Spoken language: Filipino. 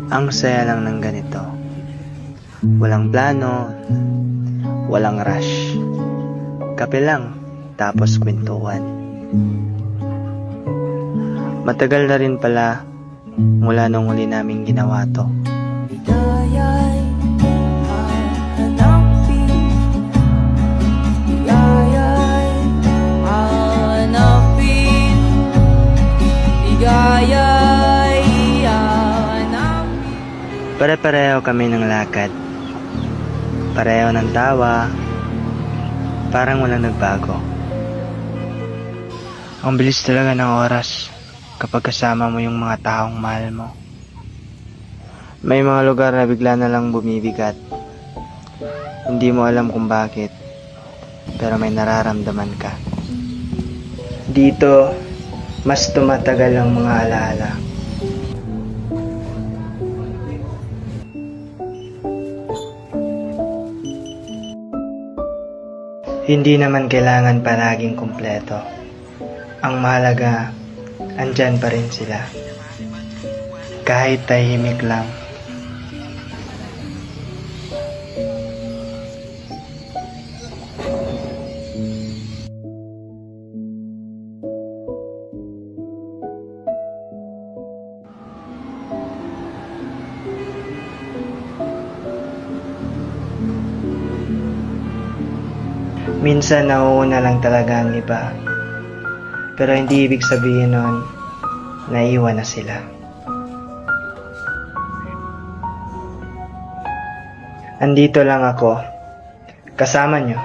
Ang saya lang ng ganito. Walang plano, walang rush. Kape lang, tapos kwentuhan. Matagal na rin pala mula nung huli naming ginawa to. Ligaya'y hahanapin, ligaya'y hahanapin, ligaya'y hahanapin. Pare-pareho kami ng lakad. Pareho ng tawa. Parang walang nagbago. Ang bilis talaga ng oras kapag kasama mo yung mga taong mahal mo. May mga lugar na bigla na lang bumibigat. Hindi mo alam kung bakit, pero may nararamdaman ka. Dito, mas tumatagal ang mga alaala. Hindi naman kailangan palaging kumpleto. Ang mahalaga, andyan pa rin sila. Kahit tahimik lang. Minsan nauuna lang talaga ang iba. Pero hindi ibig sabihin nun, naiwan na sila. Andito lang ako, kasama nyo.